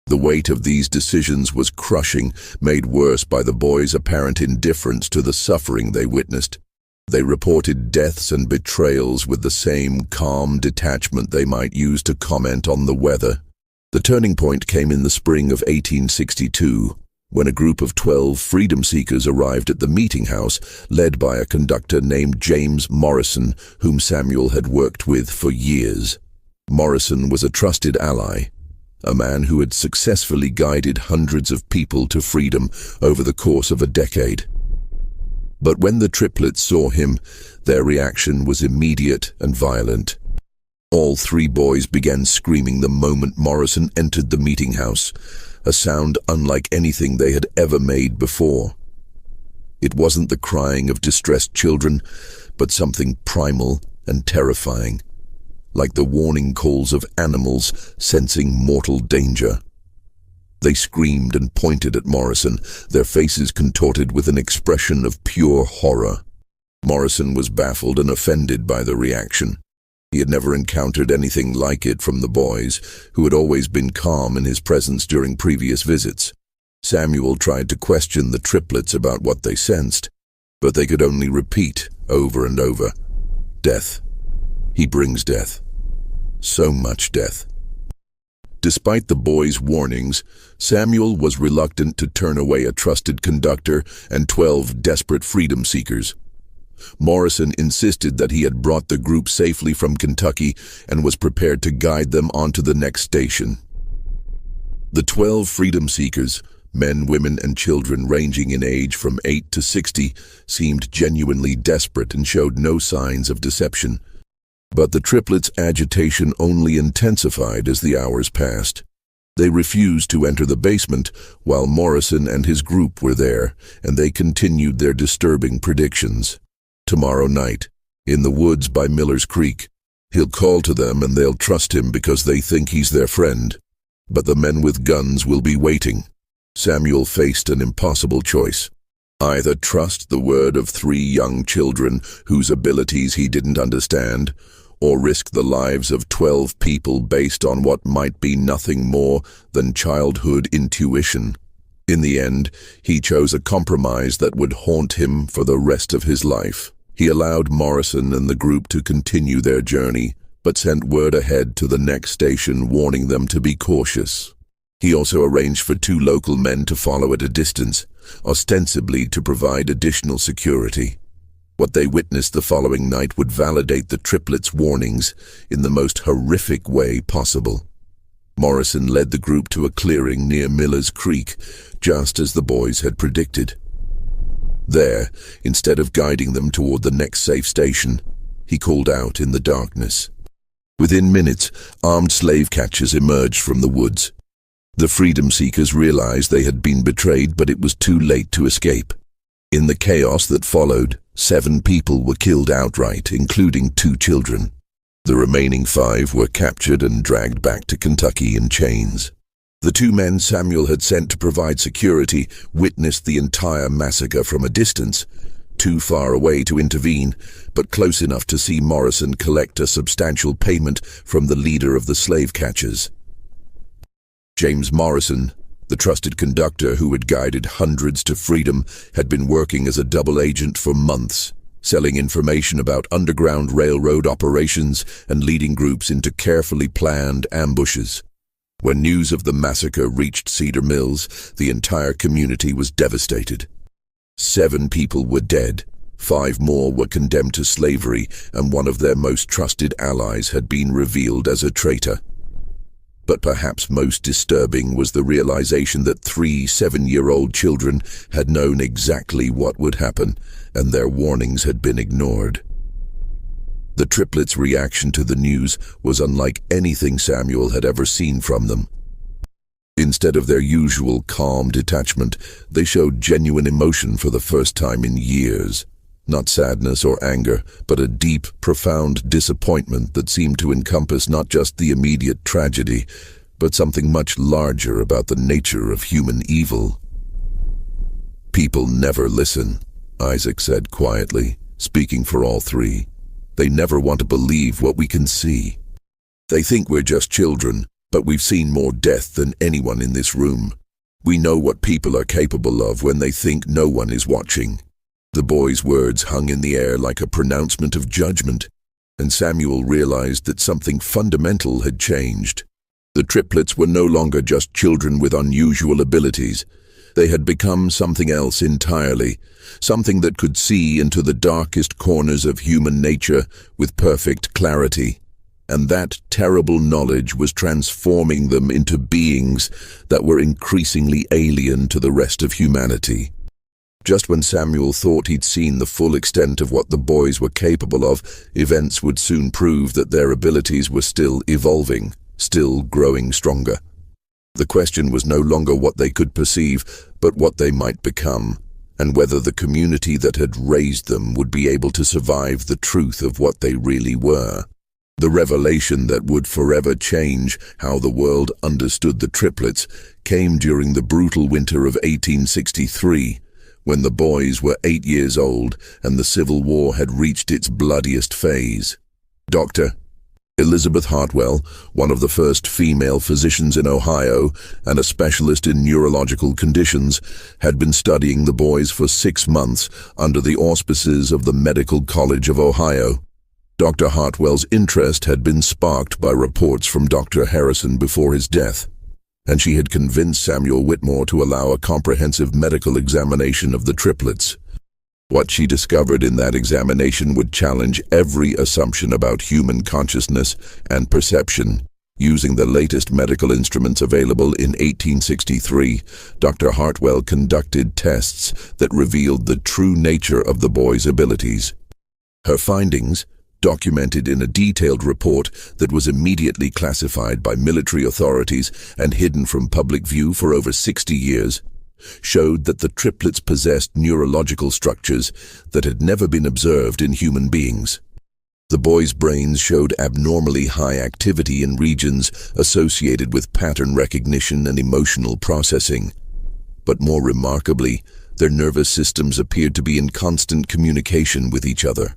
The weight of these decisions was crushing, made worse by the boys' apparent indifference to the suffering they witnessed. They reported deaths and betrayals with the same calm detachment they might use to comment on the weather. The turning point came in the spring of 1862, when a group of 12 freedom seekers arrived at the meeting house, led by a conductor named James Morrison, whom Samuel had worked with for years. Morrison was a trusted ally, a man who had successfully guided hundreds of people to freedom over the course of a decade. But when the triplets saw him, their reaction was immediate and violent. All three boys began screaming the moment Morrison entered the meeting house, a sound unlike anything they had ever made before. It wasn't the crying of distressed children, but something primal and terrifying, like the warning calls of animals sensing mortal danger. They screamed and pointed at Morrison, their faces contorted with an expression of pure horror. Morrison was baffled and offended by the reaction. He had never encountered anything like it from the boys, who had always been calm in his presence during previous visits. Samuel tried to question the triplets about what they sensed, but they could only repeat over and over, "Death. He brings death. So much death." Despite the boys' warnings, Samuel was reluctant to turn away a trusted conductor and 12 desperate freedom seekers. Morrison insisted that he had brought the group safely from Kentucky and was prepared to guide them onto the next station. The 12 freedom seekers, men, women, and children ranging in age from 8 to 60, seemed genuinely desperate and showed no signs of deception. But the triplets' agitation only intensified as the hours passed. They refused to enter the basement while Morrison and his group were there, and they continued their disturbing predictions. Tomorrow night, in the woods by Miller's Creek, he'll call to them and they'll trust him because they think he's their friend. But the men with guns will be waiting. Samuel faced an impossible choice. Either trust the word of 3 young children whose abilities he didn't understand, or risk the lives of 12 people based on what might be nothing more than childhood intuition. In the end, he chose a compromise that would haunt him for the rest of his life. He allowed Morrison and the group to continue their journey, but sent word ahead to the next station warning them to be cautious. He also arranged for 2 local men to follow at a distance, ostensibly to provide additional security. What they witnessed the following night would validate the triplets' warnings in the most horrific way possible. Morrison led the group to a clearing near Miller's Creek, just as the boys had predicted. There, instead of guiding them toward the next safe station, he called out in the darkness. Within minutes, armed slave catchers emerged from the woods. The freedom seekers realized they had been betrayed, but it was too late to escape. In the chaos that followed, 7 people were killed outright, including 2 children. The remaining 5 were captured and dragged back to Kentucky in chains. The 2 men Samuel had sent to provide security witnessed the entire massacre from a distance, too far away to intervene, but close enough to see Morrison collect a substantial payment from the leader of the slave catchers. James Morrison, the trusted conductor who had guided hundreds to freedom, had been working as a double agent for months, selling information about underground railroad operations and leading groups into carefully planned ambushes. When news of the massacre reached Cedar Mills, the entire community was devastated. 7 people were dead, 5 more were condemned to slavery, and one of their most trusted allies had been revealed as a traitor. But perhaps most disturbing was the realization that 3 7-year-old children had known exactly what would happen, and their warnings had been ignored. The triplets' reaction to the news was unlike anything Samuel had ever seen from them. Instead of their usual calm detachment, they showed genuine emotion for the first time in years. Not sadness or anger, but a deep, profound disappointment that seemed to encompass not just the immediate tragedy, but something much larger about the nature of human evil. "People never listen," Isaac said quietly, speaking for all 3. "They never want to believe what we can see. They think we're just children, but we've seen more death than anyone in this room. We know what people are capable of when they think no one is watching." The boy's words hung in the air like a pronouncement of judgment, and Samuel realized that something fundamental had changed. The triplets were no longer just children with unusual abilities. They had become something else entirely, something that could see into the darkest corners of human nature with perfect clarity. And that terrible knowledge was transforming them into beings that were increasingly alien to the rest of humanity. Just when Samuel thought he'd seen the full extent of what the boys were capable of, events would soon prove that their abilities were still evolving, still growing stronger. The question was no longer what they could perceive, but what they might become, and whether the community that had raised them would be able to survive the truth of what they really were. The revelation that would forever change how the world understood the triplets came during the brutal winter of 1863, when the boys were 8 years old and the Civil War had reached its bloodiest phase. Dr. Elizabeth Hartwell, one of the first female physicians in Ohio and a specialist in neurological conditions, had been studying the boys for 6 months under the auspices of the Medical College of Ohio. Dr. Hartwell's interest had been sparked by reports from Dr. Harrison before his death, and she had convinced Samuel Whitmore to allow a comprehensive medical examination of the triplets. What she discovered in that examination would challenge every assumption about human consciousness and perception. Using the latest medical instruments available in 1863, Dr. Hartwell conducted tests that revealed the true nature of the boy's abilities. Her findings, documented in a detailed report that was immediately classified by military authorities and hidden from public view for over 60 years, showed that the triplets possessed neurological structures that had never been observed in human beings. The boys' brains showed abnormally high activity in regions associated with pattern recognition and emotional processing. But more remarkably, their nervous systems appeared to be in constant communication with each other.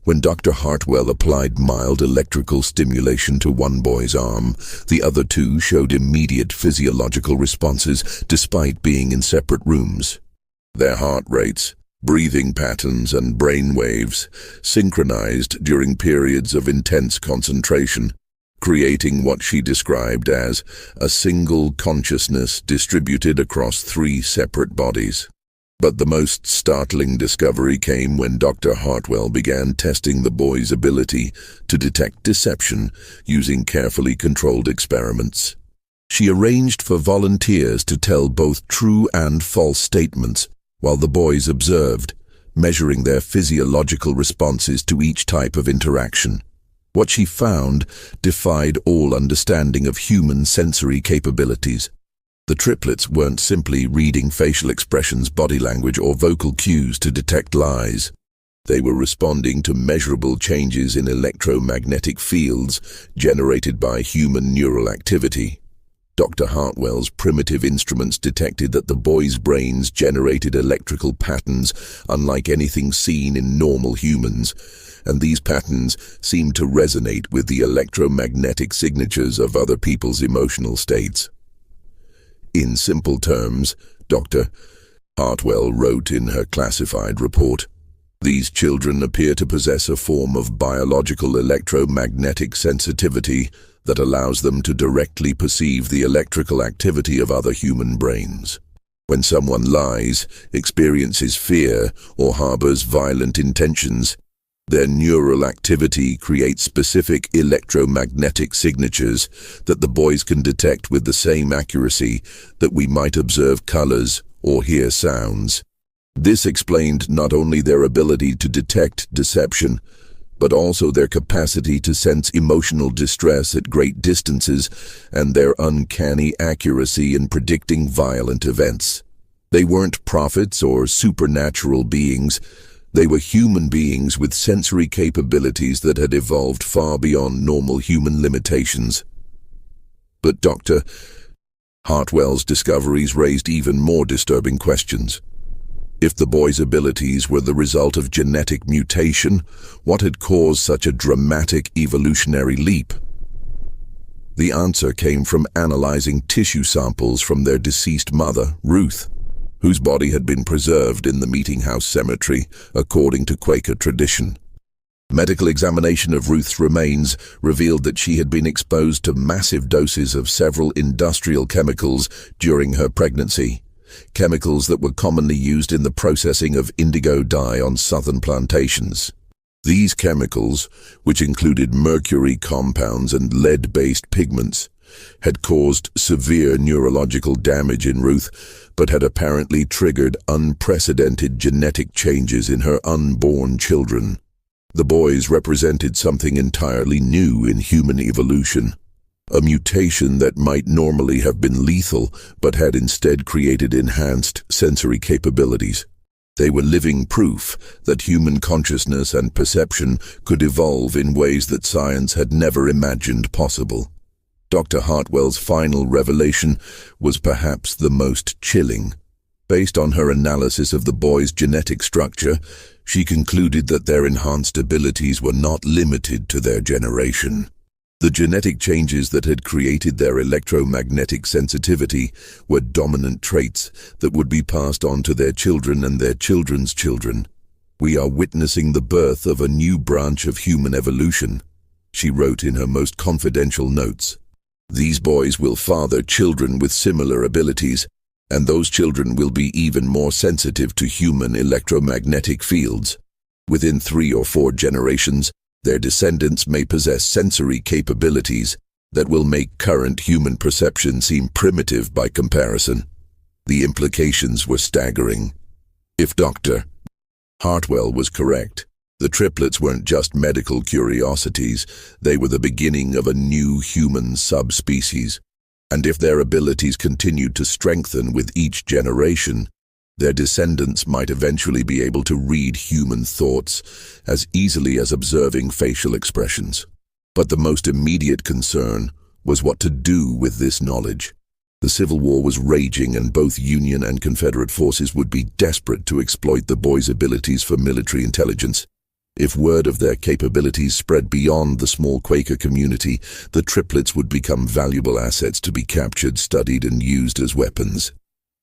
When Dr. Hartwell applied mild electrical stimulation to one boy's arm, the other two showed immediate physiological responses despite being in separate rooms. Their heart rates, breathing patterns, and brain waves synchronized during periods of intense concentration, creating what she described as a single consciousness distributed across 3 separate bodies. But the most startling discovery came when Dr. Hartwell began testing the boy's ability to detect deception using carefully controlled experiments. She arranged for volunteers to tell both true and false statements, while the boys observed, measuring their physiological responses to each type of interaction. What she found defied all understanding of human sensory capabilities. The triplets weren't simply reading facial expressions, body language, or vocal cues to detect lies. They were responding to measurable changes in electromagnetic fields generated by human neural activity. Dr. Hartwell's primitive instruments detected that the boys' brains generated electrical patterns unlike anything seen in normal humans, and these patterns seemed to resonate with the electromagnetic signatures of other people's emotional states. In simple terms, Dr. Hartwell wrote in her classified report, "These children appear to possess a form of biological electromagnetic sensitivity that allows them to directly perceive the electrical activity of other human brains. When someone lies, experiences fear, or harbors violent intentions, their neural activity creates specific electromagnetic signatures that the boys can detect with the same accuracy that we might observe colors or hear sounds. This explained not only their ability to detect deception, but also their capacity to sense emotional distress at great distances and their uncanny accuracy in predicting violent events. They weren't prophets or supernatural beings. They were human beings with sensory capabilities that had evolved far beyond normal human limitations." But Dr. Hartwell's discoveries raised even more disturbing questions. If the boy's abilities were the result of genetic mutation, what had caused such a dramatic evolutionary leap? The answer came from analyzing tissue samples from their deceased mother, Ruth, whose body had been preserved in the Meeting House Cemetery, according to Quaker tradition. Medical examination of Ruth's remains revealed that she had been exposed to massive doses of several industrial chemicals during her pregnancy, chemicals that were commonly used in the processing of indigo dye on southern plantations. These chemicals, which included mercury compounds and lead-based pigments, had caused severe neurological damage in Ruth, but had apparently triggered unprecedented genetic changes in her unborn children. The boys represented something entirely new in human evolution, a mutation that might normally have been lethal, but had instead created enhanced sensory capabilities. They were living proof that human consciousness and perception could evolve in ways that science had never imagined possible. Dr. Hartwell's final revelation was perhaps the most chilling. Based on her analysis of the boys' genetic structure, she concluded that their enhanced abilities were not limited to their generation. The genetic changes that had created their electromagnetic sensitivity were dominant traits that would be passed on to their children and their children's children. "We are witnessing the birth of a new branch of human evolution," she wrote in her most confidential notes. "These boys will father children with similar abilities, And those children will be even more sensitive to human electromagnetic fields. Within 3 or 4 generations, their descendants may possess sensory capabilities that will make current human perception seem primitive by comparison. The implications were staggering. If Dr. Hartwell was correct, the triplets weren't just medical curiosities, they were the beginning of a new human subspecies. And if their abilities continued to strengthen with each generation, their descendants might eventually be able to read human thoughts as easily as observing facial expressions. But the most immediate concern was what to do with this knowledge. The Civil War was raging, and both Union and Confederate forces would be desperate to exploit the boys' abilities for military intelligence. If word of their capabilities spread beyond the small Quaker community, the triplets would become valuable assets to be captured, studied, and used as weapons.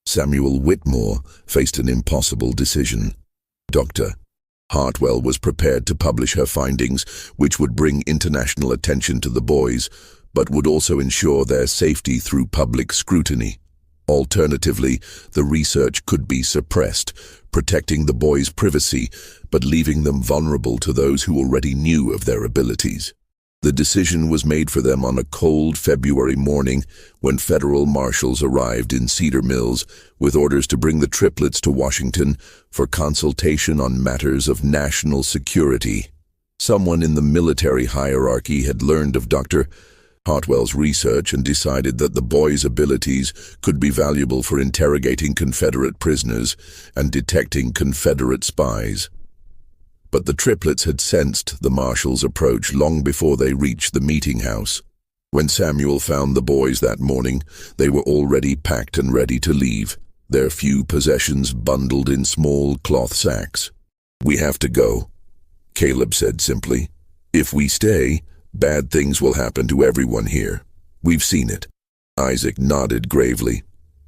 Samuel Whitmore faced an impossible decision. Dr. Hartwell was prepared to publish her findings, which would bring international attention to the boys, but would also ensure their safety through public scrutiny. Alternatively, the research could be suppressed, protecting the boys' privacy, but leaving them vulnerable to those who already knew of their abilities. The decision was made for them on a cold February morning when federal marshals arrived in Cedar Mills with orders to bring the triplets to Washington for consultation on matters of national security. Someone in the military hierarchy had learned of Dr. Hartwell's research and decided that the boys' abilities could be valuable for interrogating Confederate prisoners and detecting Confederate spies. But the triplets had sensed the marshals' approach long before they reached the meeting house. When Samuel found the boys that morning, they were already packed and ready to leave, their few possessions bundled in small cloth sacks. "We have to go," Caleb said simply. "If we stay, bad things will happen to everyone here. We've seen it." Isaac nodded gravely.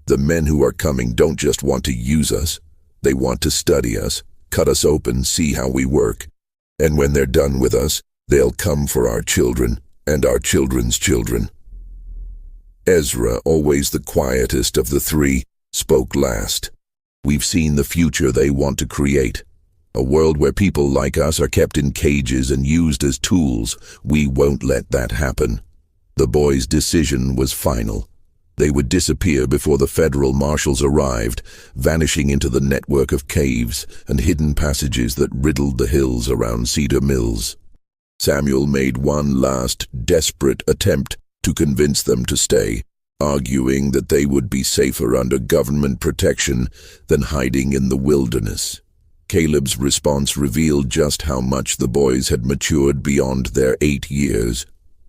"The men who are coming don't just want to use us. They want to study us, cut us open, see how we work. And when they're done with us, they'll come for our children and our children's children." Ezra, always the quietest of the three, spoke last. "We've seen the future they want to create. A world where people like us are kept in cages and used as tools. We won't let that happen." The boys' decision was final. They would disappear before the federal marshals arrived, vanishing into the network of caves and hidden passages that riddled the hills around Cedar Mills. Samuel made one last, desperate attempt to convince them to stay, arguing that they would be safer under government protection than hiding in the wilderness. Caleb's response revealed just how much the boys had matured beyond their 8 years.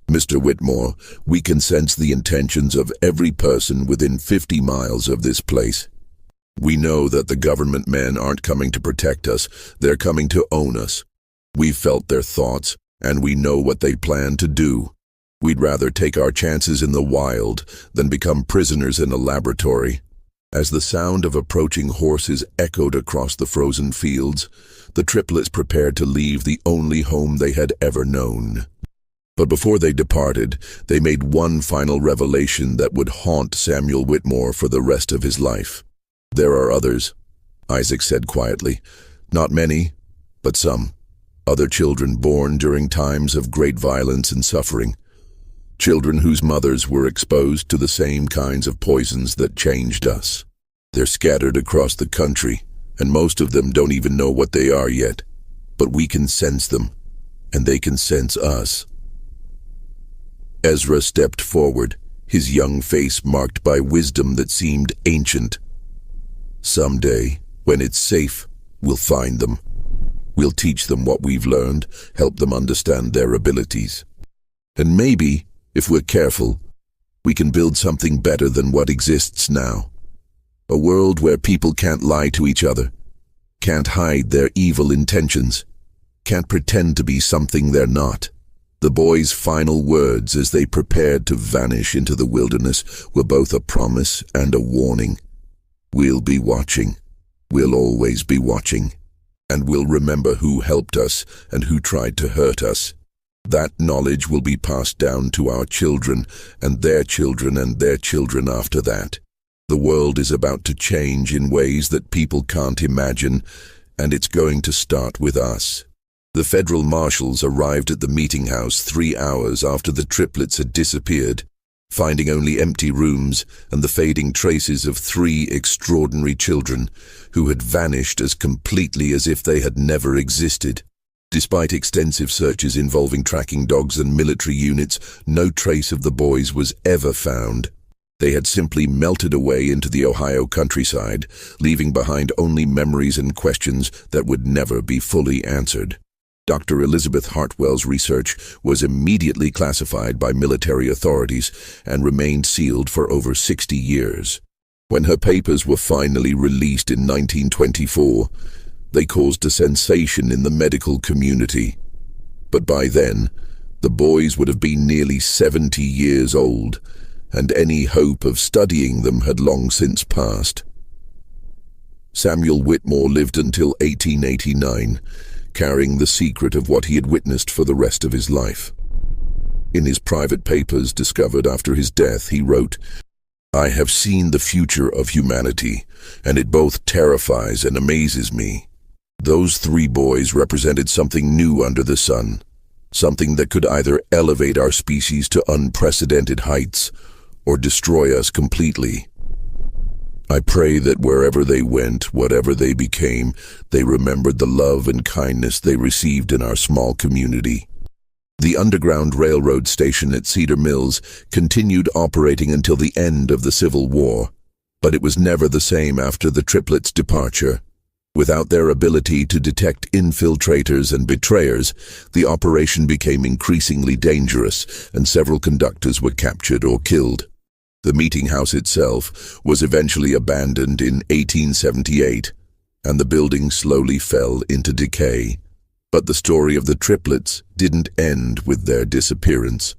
"Mr. Whitmore, we can sense the intentions of every person within 50 miles of this place. We know that the government men aren't coming to protect us, they're coming to own us. We've felt their thoughts, and we know what they plan to do. We'd rather take our chances in the wild than become prisoners in a laboratory." As the sound of approaching horses echoed across the frozen fields, the triplets prepared to leave the only home they had ever known. But before they departed, they made one final revelation that would haunt Samuel Whitmore for the rest of his life. "There are others," Isaac said quietly. "Not many, but some. Other children born during times of great violence and suffering. Children whose mothers were exposed to the same kinds of poisons that changed us. They're scattered across the country, and most of them don't even know what they are yet. But we can sense them, and they can sense us." Ezra stepped forward, his young face marked by wisdom that seemed ancient. "Someday, when it's safe, we'll find them. We'll teach them what we've learned, help them understand their abilities. And maybe, if we're careful, we can build something better than what exists now. A world where people can't lie to each other, can't hide their evil intentions, can't pretend to be something they're not." The boys' final words as they prepared to vanish into the wilderness were both a promise and a warning. "We'll be watching. We'll always be watching. And we'll remember who helped us and who tried to hurt us. That knowledge will be passed down to our children and their children and their children after that. The world is about to change in ways that people can't imagine, and it's going to start with us. The federal marshals arrived at the meeting house 3 hours after the triplets had disappeared, finding only empty rooms and the fading traces of 3 extraordinary children who had vanished as completely as if they had never existed. Despite extensive searches involving tracking dogs and military units, no trace of the boys was ever found. They had simply melted away into the Ohio countryside, leaving behind only memories and questions that would never be fully answered. Dr. Elizabeth Hartwell's research was immediately classified by military authorities and remained sealed for over 60 years. When her papers were finally released in 1924, they caused a sensation in the medical community. But by then, the boys would have been nearly 70 years old, and any hope of studying them had long since passed. Samuel Whitmore lived until 1889, carrying the secret of what he had witnessed for the rest of his life. In his private papers discovered after his death, he wrote, "I have seen the future of humanity, and it both terrifies and amazes me. Those 3 boys represented something new under the sun, something that could either elevate our species to unprecedented heights or destroy us completely. I pray that wherever they went, whatever they became, they remembered the love and kindness they received in our small community." The Underground Railroad station at Cedar Mills continued operating until the end of the Civil War, but it was never the same after the triplets' departure. Without their ability to detect infiltrators and betrayers, the operation became increasingly dangerous, and several conductors were captured or killed. The meeting house itself was eventually abandoned in 1878, and the building slowly fell into decay. But the story of the triplets didn't end with their disappearance.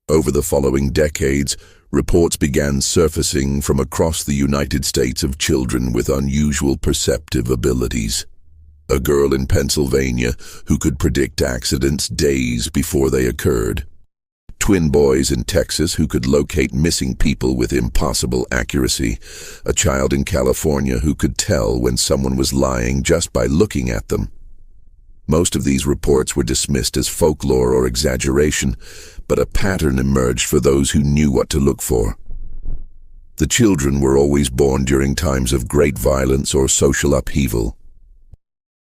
Over the following decades, reports began surfacing from across the United States of children with unusual perceptive abilities. A girl in Pennsylvania who could predict accidents days before they occurred. Twin boys in Texas who could locate missing people with impossible accuracy. A child in California who could tell when someone was lying just by looking at them. Most of these reports were dismissed as folklore or exaggeration, but a pattern emerged for those who knew what to look for. The children were always born during times of great violence or social upheaval.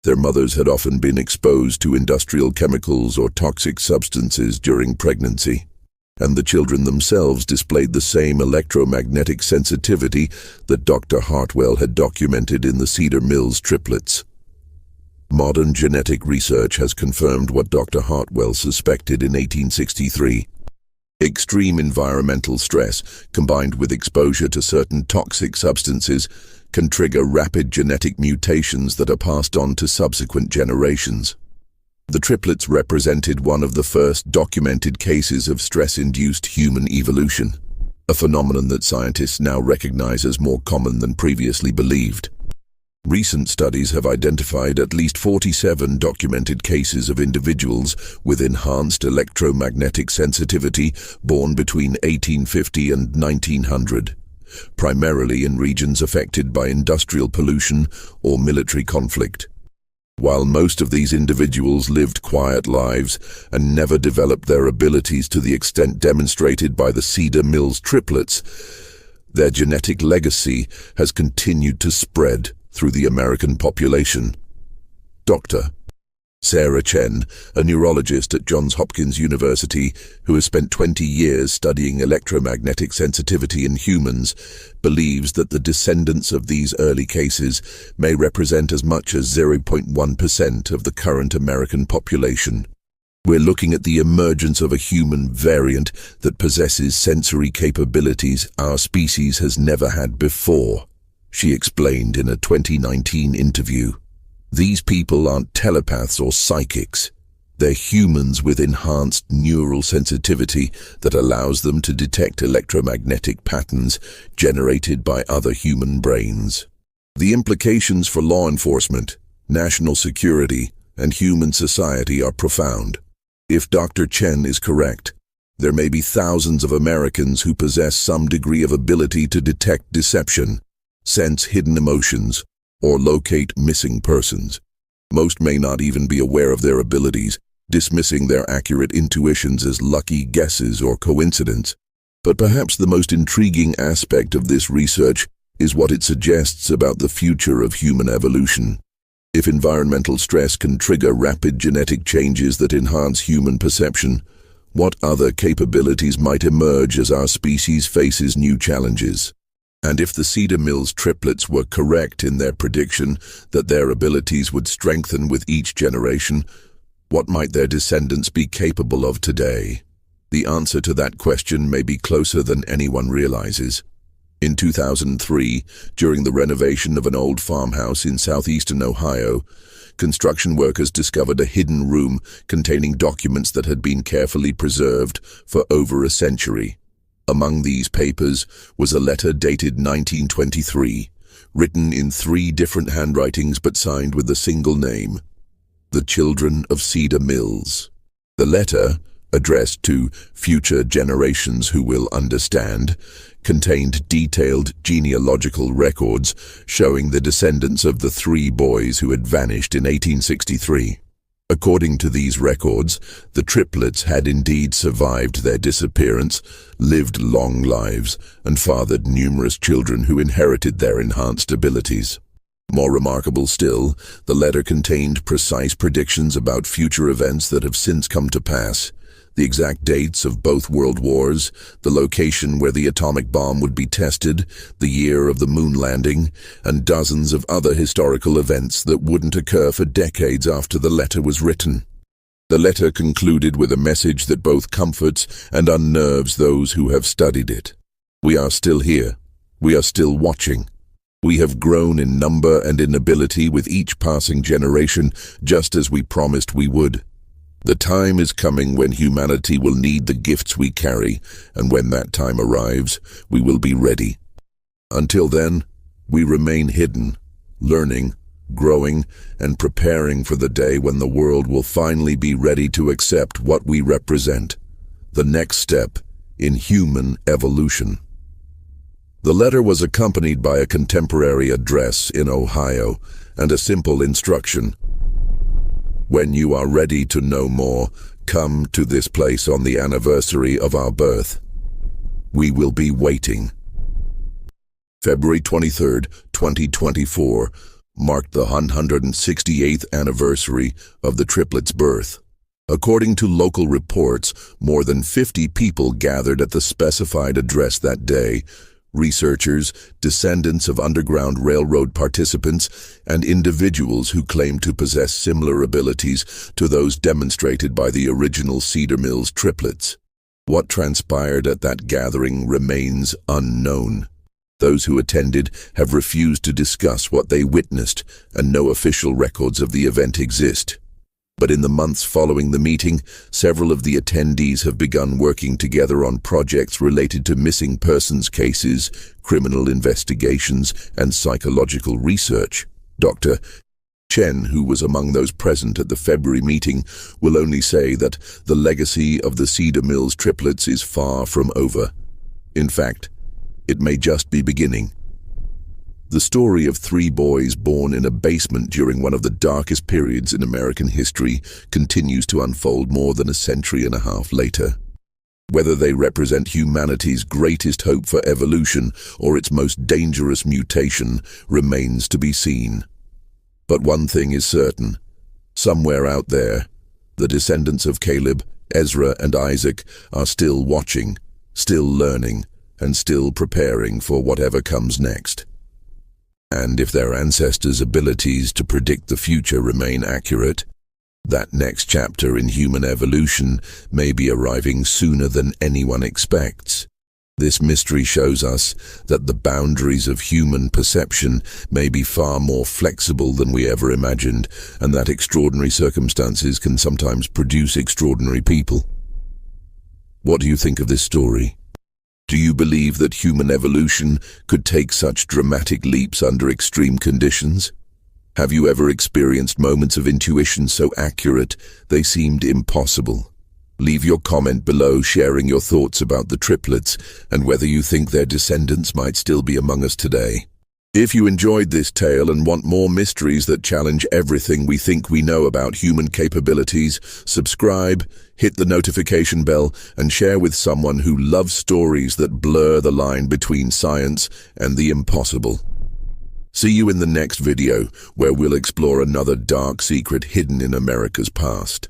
Their mothers had often been exposed to industrial chemicals or toxic substances during pregnancy, and the children themselves displayed the same electromagnetic sensitivity that Dr. Hartwell had documented in the Cedar Mills triplets. Modern genetic research has confirmed what Dr. Hartwell suspected in 1863. Extreme environmental stress, combined with exposure to certain toxic substances, can trigger rapid genetic mutations that are passed on to subsequent generations. The triplets represented one of the first documented cases of stress-induced human evolution, a phenomenon that scientists now recognize as more common than previously believed. Recent studies have identified at least 47 documented cases of individuals with enhanced electromagnetic sensitivity born between 1850 and 1900, primarily in regions affected by industrial pollution or military conflict. While most of these individuals lived quiet lives and never developed their abilities to the extent demonstrated by the Cedar Mills triplets, their genetic legacy has continued to spread through the American population. Dr. Sarah Chen, a neurologist at Johns Hopkins University who has spent 20 years studying electromagnetic sensitivity in humans, believes that the descendants of these early cases may represent as much as 0.1% of the current American population. We're looking at the emergence of a human variant that possesses sensory capabilities our species has never had before, she explained in a 2019 interview. These people aren't telepaths or psychics. They're humans with enhanced neural sensitivity that allows them to detect electromagnetic patterns generated by other human brains. The implications for law enforcement, national security, and human society are profound. If Dr. Chen is correct, There may be thousands of Americans who possess some degree of ability to detect deception, sense hidden emotions, or locate missing persons. Most may not even be aware of their abilities, dismissing their accurate intuitions as lucky guesses or coincidence. But perhaps the most intriguing aspect of this research is what it suggests about the future of human evolution. If environmental stress can trigger rapid genetic changes that enhance human perception, what other capabilities might emerge as our species faces new challenges? And if the Cedar Mills triplets were correct in their prediction that their abilities would strengthen with each generation, what might their descendants be capable of today? The answer to that question may be closer than anyone realizes. In 2003, during the renovation of an old farmhouse in southeastern Ohio, construction workers discovered a hidden room containing documents that had been carefully preserved for over a century. Among these papers was a letter dated 1923, written in 3 different handwritings but signed with a single name: The Children of Cedar Mills. The letter, addressed to future generations who will understand, contained detailed genealogical records showing the descendants of the 3 boys who had vanished in 1863. According to these records, the triplets had indeed survived their disappearance, lived long lives, and fathered numerous children who inherited their enhanced abilities. More remarkable still, the letter contained precise predictions about future events that have since come to pass. The exact dates of both world wars, the location where the atomic bomb would be tested, the year of the moon landing, and dozens of other historical events that wouldn't occur for decades after the letter was written. The letter concluded with a message that both comforts and unnerves those who have studied it. We are still here. We are still watching. We have grown in number and in ability with each passing generation, just as we promised we would. The time is coming when humanity will need the gifts we carry, and when that time arrives, we will be ready. Until then, we remain hidden, learning, growing, and preparing for the day when the world will finally be ready to accept what we represent, the next step in human evolution. The letter was accompanied by a contemporary address in Ohio and a simple instruction: when you are ready to know more, come to this place on the anniversary of our birth. We will be waiting. February 23, 2024, marked the 168th anniversary of the triplets' birth. According to local reports, more than 50 people gathered at the specified address that day. Researchers, descendants of Underground Railroad participants, and individuals who claim to possess similar abilities to those demonstrated by the original Cedar Mills triplets. What transpired at that gathering remains unknown. Those who attended have refused to discuss what they witnessed, and no official records of the event exist. But in the months following the meeting, several of the attendees have begun working together on projects related to missing persons cases, criminal investigations, and psychological research. Dr. Chen, who was among those present at the February meeting, will only say that the legacy of the Cedar Mills triplets is far from over. In fact, it may just be beginning. The story of 3 boys born in a basement during one of the darkest periods in American history continues to unfold more than a century and a half later. Whether they represent humanity's greatest hope for evolution or its most dangerous mutation remains to be seen. But one thing is certain: somewhere out there, the descendants of Caleb, Ezra, and Isaac are still watching, still learning, and still preparing for whatever comes next. And if their ancestors' abilities to predict the future remain accurate, that next chapter in human evolution may be arriving sooner than anyone expects. This mystery shows us that the boundaries of human perception may be far more flexible than we ever imagined, and that extraordinary circumstances can sometimes produce extraordinary people. What do you think of this story? Do you believe that human evolution could take such dramatic leaps under extreme conditions? Have you ever experienced moments of intuition so accurate they seemed impossible? Leave your comment below sharing your thoughts about the triplets and whether you think their descendants might still be among us today. If you enjoyed this tale and want more mysteries that challenge everything we think we know about human capabilities, subscribe, hit the notification bell, and share with someone who loves stories that blur the line between science and the impossible. See you in the next video, where we'll explore another dark secret hidden in America's past.